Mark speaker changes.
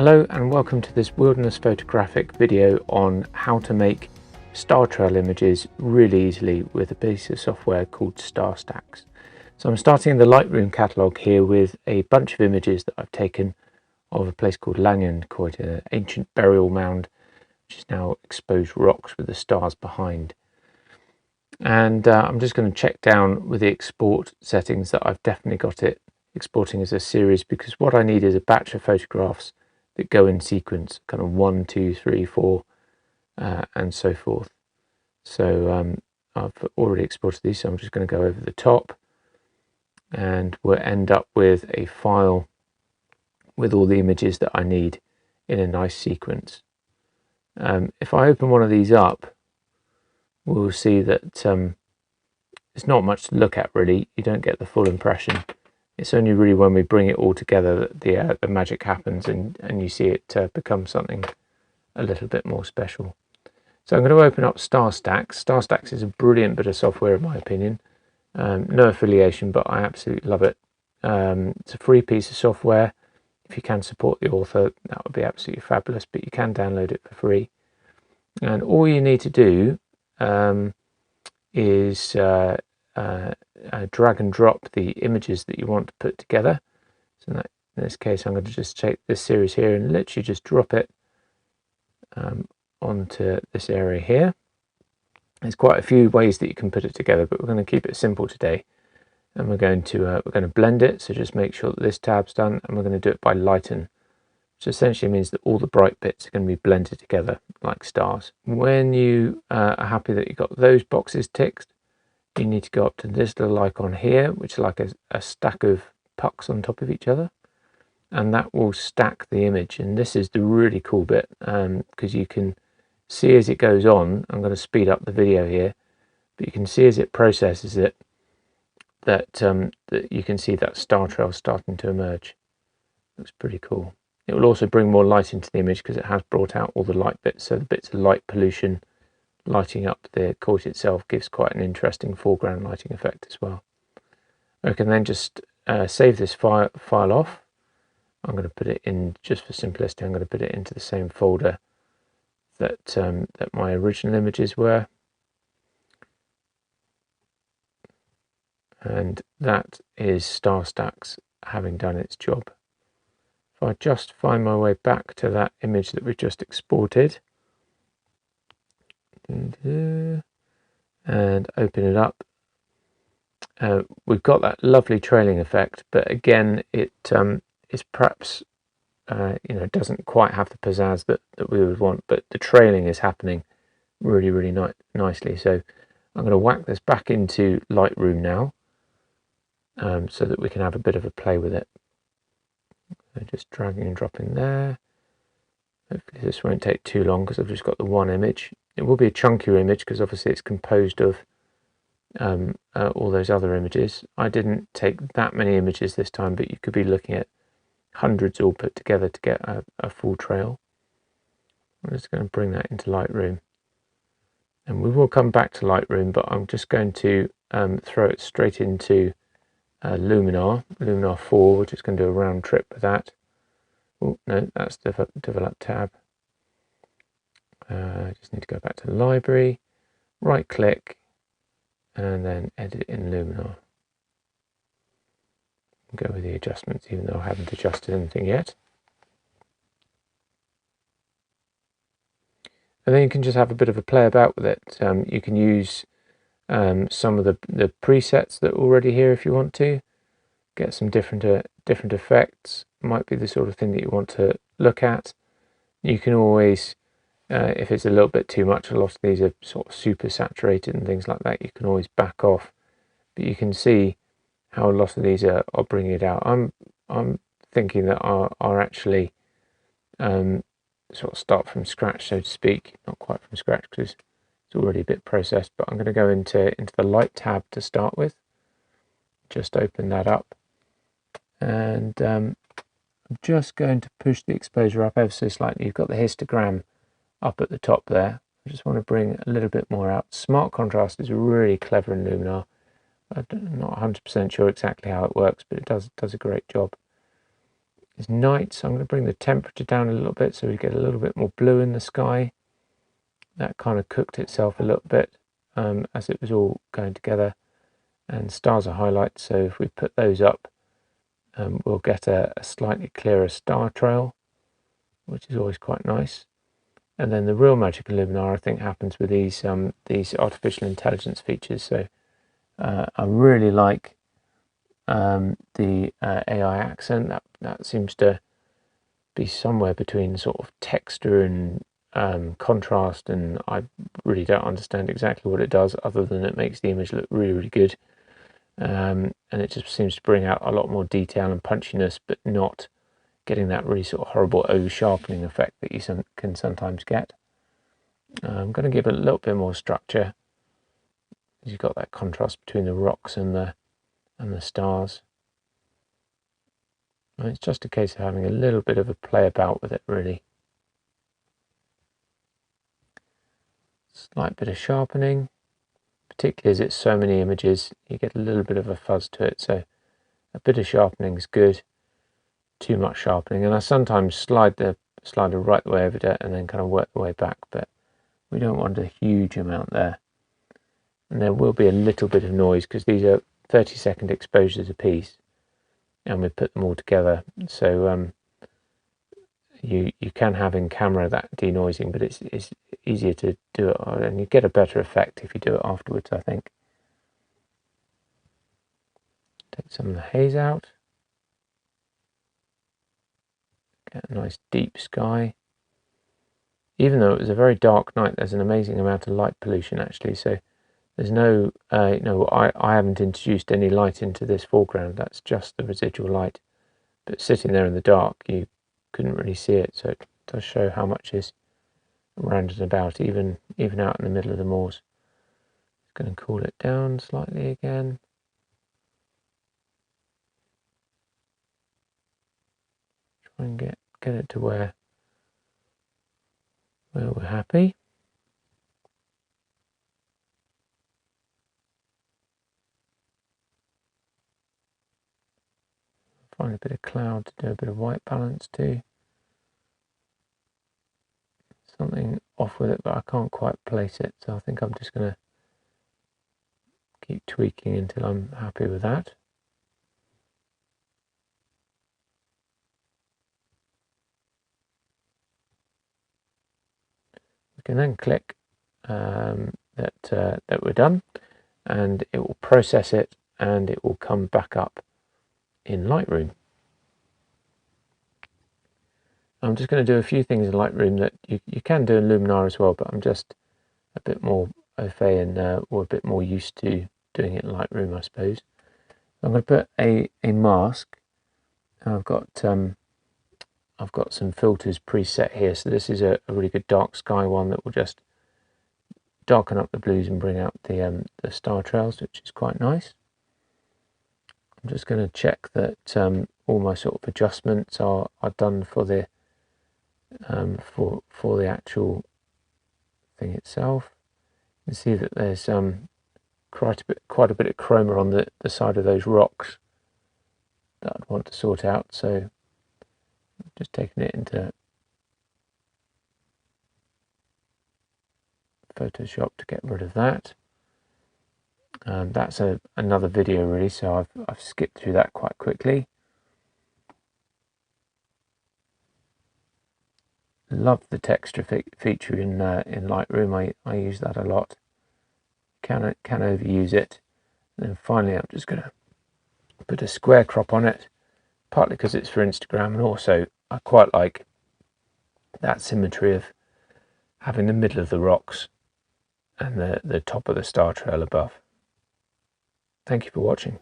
Speaker 1: Hello and welcome to this wilderness photographic video on how to make star trail images really easily with a piece of software called StarStax. So I'm starting in the Lightroom catalogue here with a bunch of images that I've taken of a place called Lanyon, quite an ancient burial mound, which is now exposed rocks with the stars behind. And I'm just going to check down with the export settings that I've definitely got it exporting as a series, because what I need is a batch of photographs that go in sequence, kind of 1, 2, 3, 4, and so forth. So I've already exported these, so I'm just going to go over the top, and we'll end up with a file with all the images that I need in a nice sequence. If I open one of these up, we'll see that it's not much to look at really. You don't get the full impression. It's only really when we bring it all together that the magic happens, and you see it become something a little bit more special. So I'm going to open up StarStax. StarStax is a brilliant bit of software in my opinion. No affiliation, but I absolutely love it. It's a free piece of software. If you can support the author, that would be absolutely fabulous, but you can download it for free. And all you need to do is drag and drop the images that you want to put together. So in this case, I'm going to just take this series here and literally just drop it onto this area here. There's quite a few ways that you can put it together, but we're going to keep it simple today. And we're going to blend it. So just make sure that this tab's done, and we're going to do it by lighten, which essentially means that all the bright bits are going to be blended together like stars. When you are happy that you've got those boxes ticked, you need to go up to this little icon here, which is like a stack of pucks on top of each other, and that will stack the image. And this is the really cool bit, because you can see as it goes on. I'm going to speed up the video here, but you can see as it processes it that you can see that star trail starting to emerge. Looks pretty cool. It will also bring more light into the image because it has brought out all the light bits, so the bits of light pollution lighting up the court itself gives quite an interesting foreground lighting effect as well. I can then just save this file off. I'm going to put it in, just for simplicity, I'm going to put it into the same folder that that my original images were, and that is StarStax having done its job. If I just find my way back to that image that we just exported and open it up, we've got that lovely trailing effect, but again it is perhaps doesn't quite have the pizzazz that we would want, but the trailing is happening really nicely. So I'm going to whack this back into Lightroom now, so that we can have a bit of a play with it. So just dragging and dropping there. Hopefully this won't take too long because I've just got the one image. It will be a chunkier image because obviously it's composed of all those other images. I didn't take that many images this time, but you could be looking at hundreds all put together to get a full trail. I'm just going to bring that into Lightroom, and we will come back to Lightroom, but I'm just going to throw it straight into Luminar 4. We're just going to do a round trip with that. Oh no, that's develop tab. I just need to go back to the library, right click, and then edit in Luminar. Go with the adjustments, even though I haven't adjusted anything yet. And then you can just have a bit of a play about with it. You can use some of the presets that are already here if you want to. Get some different effects. Might be the sort of thing that you want to look at. You can always, if it's a little bit too much, a lot of these are sort of super saturated and things like that, you can always back off. But you can see how a lot of these are bringing it out. I'm thinking that are actually sort of start from scratch, so to speak. Not quite from scratch because it's already a bit processed, but I'm going to go into the light tab to start with. Just open that up, and I'm just going to push the exposure up ever so slightly. You've got the histogram up at the top there. I just want to bring a little bit more out. Smart contrast is really clever in Luminar. I'm not 100% sure exactly how it works, but it does a great job. is night, so I'm going to bring the temperature down a little bit so we get a little bit more blue in the sky. That kind of cooked itself a little bit as it was all going together. And stars are highlights, so if we put those up, we'll get a slightly clearer star trail, which is always quite nice. And then the real magic of Luminar, I think, happens with these artificial intelligence features. So I really like the AI accent. That seems to be somewhere between sort of texture and contrast, and I really don't understand exactly what it does, other than it makes the image look really, really good. And it just seems to bring out a lot more detail and punchiness, but not getting that really sort of horrible over-sharpening effect that you can sometimes get. I'm going to give it a little bit more structure. You've got that contrast between the rocks and the stars. And it's just a case of having a little bit of a play about with it, really. Slight bit of sharpening, particularly as it's so many images, you get a little bit of a fuzz to it, so a bit of sharpening is good. Too much sharpening, and I sometimes slide the slider right the way over it and then kind of work the way back, but we don't want a huge amount there. And there will be a little bit of noise because these are 30-second exposures a piece, and we put them all together, so you can have in camera that denoising, but it's easier to do it, and you get a better effect if you do it afterwards, I think. Take some of the haze out. Get a nice deep sky. Even though it was a very dark night, there's an amazing amount of light pollution actually, so there's no, I haven't introduced any light into this foreground, that's just the residual light. But sitting there in the dark, you couldn't really see it, so it does show how much is around and about, even out in the middle of the moors. Just going to cool it down slightly again. Try and get it to where we're happy. Find a bit of cloud to do a bit of white balance too. Something off with it, but I can't quite place it, so I think I'm just going to keep tweaking until I'm happy with that. We can then click that we're done, and it will process it and it will come back up in Lightroom. I'm just going to do a few things in Lightroom that you can do in Luminar as well, but I'm just a bit more au fait and or a bit more used to doing it in Lightroom, I suppose. I'm going to put a mask. I've got some filters preset here, so this is a really good dark sky one that will just darken up the blues and bring out the star trails, which is quite nice. I'm just going to check that all my sort of adjustments are done for the for the actual thing itself. You can see that there's quite a bit of chroma on the side of those rocks that I'd want to sort out, so I'm just taking it into Photoshop to get rid of that. That's another video really, so I've skipped through that quite quickly. Love the texture feature in Lightroom. I use that a lot. Can overuse it. And then finally, I'm just going to put a square crop on it, partly because it's for Instagram, and also I quite like that symmetry of having the middle of the rocks and the top of the star trail above. Thank you for watching.